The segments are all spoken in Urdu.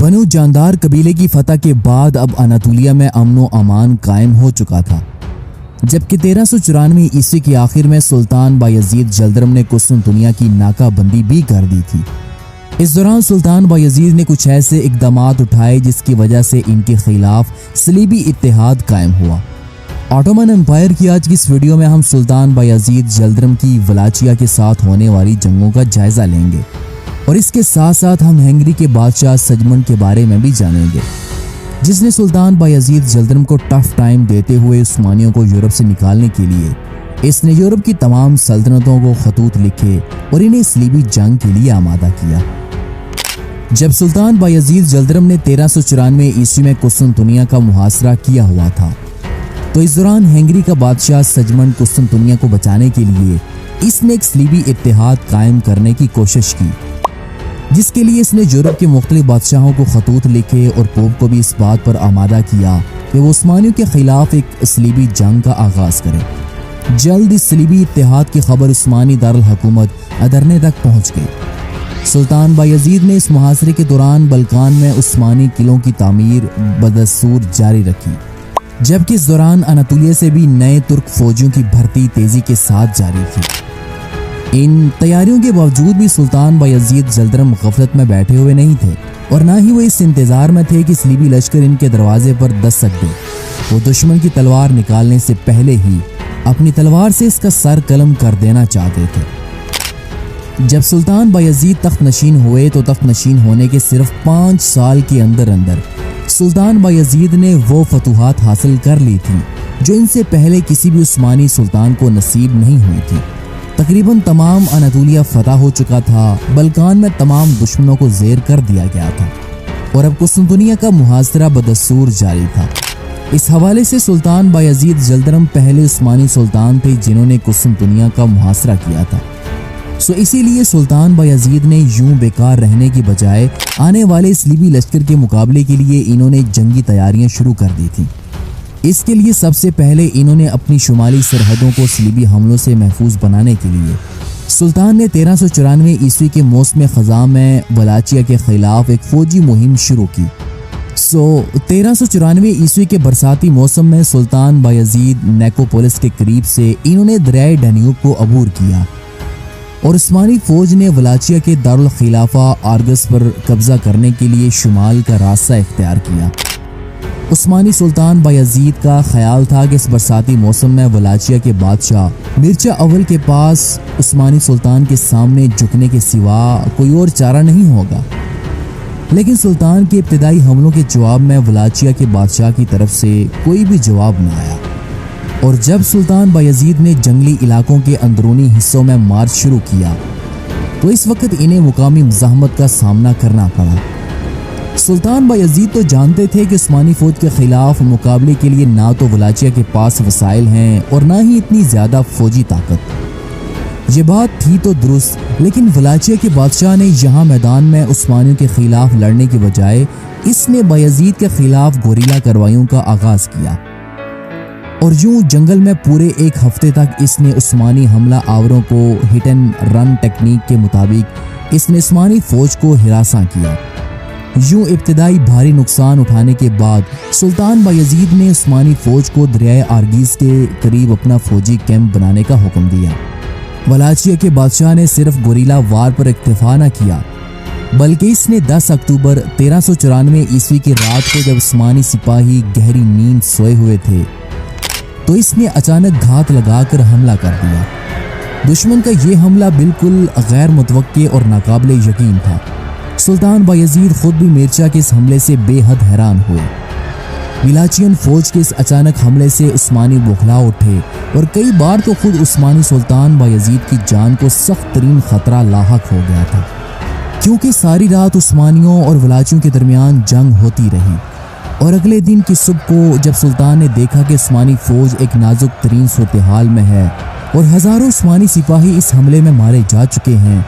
بنو جاندار قبیلے کی فتح کے بعد اب اناطولیہ میں امن و امان قائم ہو چکا تھا، جبکہ 1394 عیسوی کے آخر میں سلطان بایزید جلدرم نے قسطنطنیہ کی ناکہ بندی بھی کر دی تھی۔ اس دوران سلطان بایزید نے کچھ ایسے اقدامات اٹھائے جس کی وجہ سے ان کے خلاف صلیبی اتحاد قائم ہوا۔ آٹومن امپائر کی آج کی اس ویڈیو میں ہم سلطان بایزید جلدرم کی ولاچیا کے ساتھ ہونے والی جنگوں کا جائزہ لیں گے، اور اس کے ساتھ ساتھ ہم ہنگری کے بادشاہ سجمنڈ کے بارے میں بھی جانیں گے، جس نے سلطان بایزید جلدرم کو ٹف ٹائم دیتے ہوئے عثمانیوں کو یورپ سے نکالنے کے لیے اس نے یورپ کی تمام سلطنتوں کو خطوط لکھے اور انہیں صلیبی جنگ کے لیے آمادہ کیا۔ جب سلطان بایزید جلدرم نے 1394 عیسوی میں قسطنطنیہ کا محاصرہ کیا ہوا تھا، تو اس دوران ہنگری کا بادشاہ سجمنڈ قسطنطنیہ کو بچانے کے لیے اس نے ایک صلیبی اتحاد قائم کرنے کی کوشش کی، جس کے لیے اس نے یورپ کے مختلف بادشاہوں کو خطوط لکھے اور پوپ کو بھی اس بات پر آمادہ کیا کہ وہ عثمانیوں کے خلاف ایک صلیبی جنگ کا آغاز کرے۔ جلد اس صلیبی اتحاد کی خبر عثمانی دارالحکومت ادرنے تک پہنچ گئی۔ سلطان بایزید نے اس محاصرے کے دوران بلقان میں عثمانی قلعوں کی تعمیر بدستور جاری رکھی، جبکہ اس دوران اناطولیہ سے بھی نئے ترک فوجیوں کی بھرتی تیزی کے ساتھ جاری تھی۔ ان تیاریوں کے باوجود بھی سلطان بایزید جلدرم غفلت میں بیٹھے ہوئے نہیں تھے، اور نہ ہی وہ اس انتظار میں تھے کہ صلیبی لشکر ان کے دروازے پر دستک دے۔ وہ دشمن کی تلوار نکالنے سے پہلے ہی اپنی تلوار سے اس کا سر قلم کر دینا چاہتے تھے۔ جب سلطان بایزید تخت نشین ہوئے تو تخت نشین ہونے کے صرف 5 سال کے اندر سلطان بایزید نے وہ فتوحات حاصل کر لی تھی جو ان سے پہلے کسی بھی عثمانی سلطان کو نصیب نہیں ہوئی تھی۔ تقریباً تمام اناطولیہ فتح ہو چکا تھا، بلقان میں تمام دشمنوں کو زیر کر دیا گیا تھا، اور اب قسطنطنیہ کا محاصرہ بدستور جاری تھا۔ اس حوالے سے سلطان بایزید جلدرم پہلے عثمانی سلطان تھے جنہوں نے قسطنطنیہ کا محاصرہ کیا تھا۔ اسی لیے سلطان بایزید نے یوں بیکار رہنے کی بجائے آنے والے صلیبی لشکر کے مقابلے کے لیے انہوں نے جنگی تیاریاں شروع کر دی تھیں۔ اس کے لیے سب سے پہلے انہوں نے اپنی شمالی سرحدوں کو صلیبی حملوں سے محفوظ بنانے کے لیے سلطان نے 1394 عیسوی کے موسم خزاں میں ولاچیا کے خلاف ایک فوجی مہم شروع کی۔ 1394 عیسوی کے برساتی موسم میں سلطان بایزید نیکوپولس کے قریب سے انہوں نے دریائے ڈانیوب کو عبور کیا، اور عثمانی فوج نے ولاچیا کے دارالخلافہ آرگس پر قبضہ کرنے کے لیے شمال کا راستہ اختیار کیا۔ عثمانی سلطان بایزید کا خیال تھا کہ اس برساتی موسم میں ولاچیا کے بادشاہ مرزا اول کے پاس عثمانی سلطان کے سامنے جھکنے کے سوا کوئی اور چارہ نہیں ہوگا، لیکن سلطان کے ابتدائی حملوں کے جواب میں ولاچیا کے بادشاہ کی طرف سے کوئی بھی جواب نہ آیا، اور جب سلطان بایزید نے جنگلی علاقوں کے اندرونی حصوں میں مارچ شروع کیا تو اس وقت انہیں مقامی مزاحمت کا سامنا کرنا پڑا۔ سلطان بایزید تو جانتے تھے کہ عثمانی فوج کے خلاف مقابلے کے لیے نہ تو ولاچیا کے پاس وسائل ہیں اور نہ ہی اتنی زیادہ فوجی طاقت۔ یہ بات تھی تو درست، لیکن ولاچیا کے بادشاہ نے یہاں میدان میں عثمانیوں کے خلاف لڑنے کی بجائے اس نے بایزید کے خلاف گوریلا کارروائیوں کا آغاز کیا، اور یوں جنگل میں پورے ایک ہفتے تک اس نے عثمانی حملہ آوروں کو ہٹ اینڈ رن ٹیکنیک کے مطابق اس نے عثمانی فوج کو ہراساں کیا۔ یوں ابتدائی بھاری نقصان اٹھانے کے بعد سلطان بایزید نے عثمانی فوج کو دریائے آرگیز کے قریب اپنا فوجی کیمپ بنانے کا حکم دیا۔ ولاچیا کے بادشاہ نے صرف گوریلا وار پر اکتفا نہ کیا، بلکہ اس نے 10 اکتوبر 1394 عیسوی کی رات کو جب عثمانی سپاہی گہری نیند سوئے ہوئے تھے تو اس نے اچانک گھات لگا کر حملہ کر دیا۔ دشمن کا یہ حملہ بالکل غیر متوقع اور ناقابل یقین تھا۔ سلطان بایزید خود بھی مرزا کے اس حملے سے بے حد حیران ہوئے۔ ولاچین فوج کے اس اچانک حملے سے عثمانی بوکھلا اٹھے، اور کئی بار تو خود عثمانی سلطان بایزید کی جان کو سخت ترین خطرہ لاحق ہو گیا تھا، کیونکہ ساری رات عثمانیوں اور ولاچیوں کے درمیان جنگ ہوتی رہی، اور اگلے دن کی صبح کو جب سلطان نے دیکھا کہ عثمانی فوج ایک نازک ترین صورتحال میں ہے اور ہزاروں عثمانی سپاہی اس حملے میں مارے جا چکے ہیں،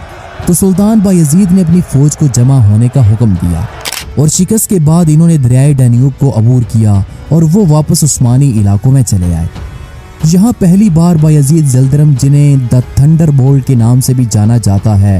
تو سلطان بایزید نے اپنی فوج کو جمع ہونے کا حکم دیا، اور شکست کے بعد انہوں نے دریائے ڈانیوب کو عبور کیا اور وہ واپس عثمانی علاقوں میں چلے آئے۔ یہاں پہلی بار بایزید جلدرم، جنہیں دا تھنڈر بولٹ کے نام سے بھی جانا جاتا ہے،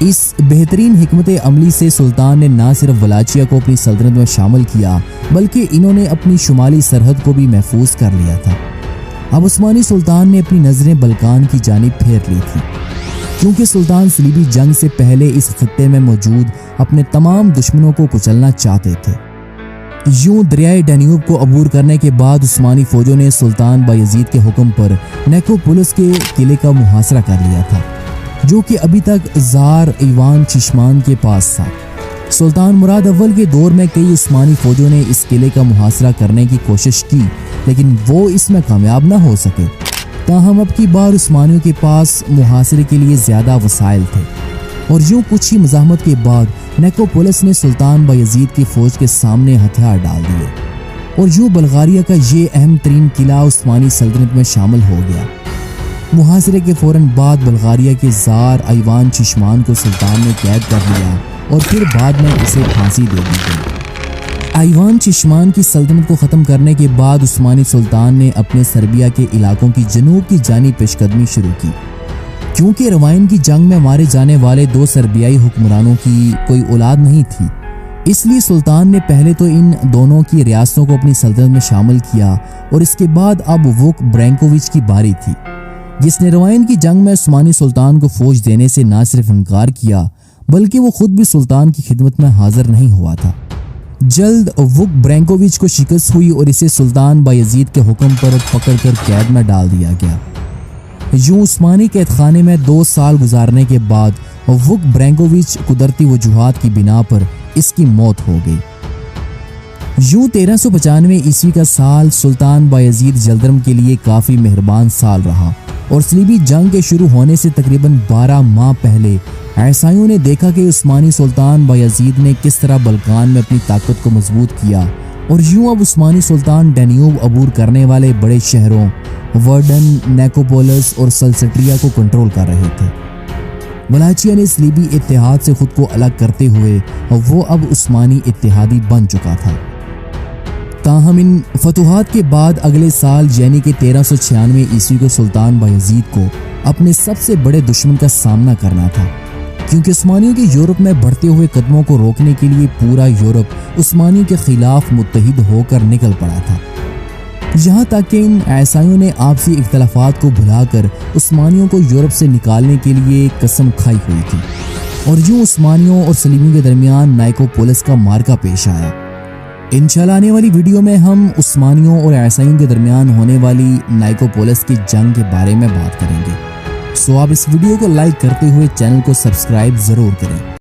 اس بہترین حکمت عملی سے سلطان نے نہ صرف ولاچیا کو اپنی سلطنت میں شامل کیا بلکہ انہوں نے اپنی شمالی سرحد کو بھی محفوظ کر لیا تھا۔ اب عثمانی سلطان نے اپنی نظریں بلقان کی جانب پھیر لی تھی، کیونکہ سلطان صلیبی جنگ سے پہلے اس خطے میں موجود اپنے تمام دشمنوں کو کچلنا چاہتے تھے۔ یوں دریائے ڈینیوب کو عبور کرنے کے بعد عثمانی فوجوں نے سلطان بایزید کے حکم پر نیکوپولس کے قلعے کا محاصرہ کر لیا تھا، جو کہ ابھی تک زار ایوان چشمان کے پاس تھا۔ سلطان مراد اول کے دور میں کئی عثمانی فوجوں نے اس قلعے کا محاصرہ کرنے کی کوشش کی، لیکن وہ اس میں کامیاب نہ ہو سکے۔ تاہم اب کی بار عثمانیوں کے پاس محاصرے کے لیے زیادہ وسائل تھے، اور یوں کچھ ہی مزاحمت کے بعد نیکوپولس نے سلطان بایزید کی فوج کے سامنے ہتھیار ڈال دیے، اور یوں بلغاریہ کا یہ اہم ترین قلعہ عثمانی سلطنت میں شامل ہو گیا۔ محاصرے کے فوراً بعد بلغاریہ کے زار ایوان چشمان کو سلطان نے قید کر لیا اور پھر بعد میں اسے پھانسی دے دی گئی۔ ایوان چشمان کی سلطنت کو ختم کرنے کے بعد عثمانی سلطان نے اپنے سربیا کے علاقوں کی جنوب کی جانب پیش قدمی شروع کی۔ کیونکہ روائن کی جنگ میں مارے جانے والے 2 سربیائی حکمرانوں کی کوئی اولاد نہیں تھی، اس لیے سلطان نے پہلے تو ان دونوں کی ریاستوں کو اپنی سلطنت میں شامل کیا، اور اس کے بعد اب ووک برینکووچ کی باری تھی، جس نے روائن کی جنگ میں عثمانی سلطان کو فوج دینے سے نہ صرف انکار کیا بلکہ وہ خود بھی سلطان کی خدمت میں حاضر نہیں ہوا تھا۔ جلد ووک برینکووچ کو شکست ہوئی اور اسے سلطان بایزید کے حکم پر پکڑ کر قید میں ڈال دیا گیا۔ یوں عثمانی قید خانے میں 2 سال گزارنے کے بعد ووک برینکووچ قدرتی وجوہات کی بنا پر اس کی موت ہو گئی۔ یوں 1395 عیسوی کا سال سلطان بایزید جلدرم کے لیے کافی مہربان سال رہا، اور صلیبی جنگ کے شروع ہونے سے تقریباً 12 ماہ پہلے عیسائیوں نے دیکھا کہ عثمانی سلطان بایزید نے کس طرح بلقان میں اپنی طاقت کو مضبوط کیا، اور یوں اب عثمانی سلطان ڈینیوب عبور کرنے والے بڑے شہروں ورڈن، نیکوپولس اور سلسٹریا کو کنٹرول کر رہے تھے۔ ولاچیا نے صلیبی اتحاد سے خود کو الگ کرتے ہوئے وہ اب عثمانی اتحادی بن چکا تھا۔ تاہم ان فتوحات کے بعد اگلے سال یعنی کہ 1396 عیسوی کو سلطان بایزید کو اپنے سب سے بڑے دشمن کا سامنا کرنا تھا، کیونکہ عثمانیوں کے یورپ میں بڑھتے ہوئے قدموں کو روکنے کے لیے پورا یورپ عثمانیوں کے خلاف متحد ہو کر نکل پڑا تھا۔ یہاں تک کہ ان عیسائیوں نے آپسی اختلافات کو بھلا کر عثمانیوں کو یورپ سے نکالنے کے لیے قسم کھائی ہوئی تھی، اور یوں عثمانیوں اور صلیبیوں کے درمیان نیکوپولس کا معرکہ پیش آیا۔ انشاءاللہ آنے والی ویڈیو میں ہم عثمانیوں اور عیسائیوں کے درمیان ہونے والی نیکوپولس کی جنگ کے بارے میں بات کریں گے۔ سو آپ اس ویڈیو کو لائک کرتے ہوئے چینل کو سبسکرائب ضرور کریں۔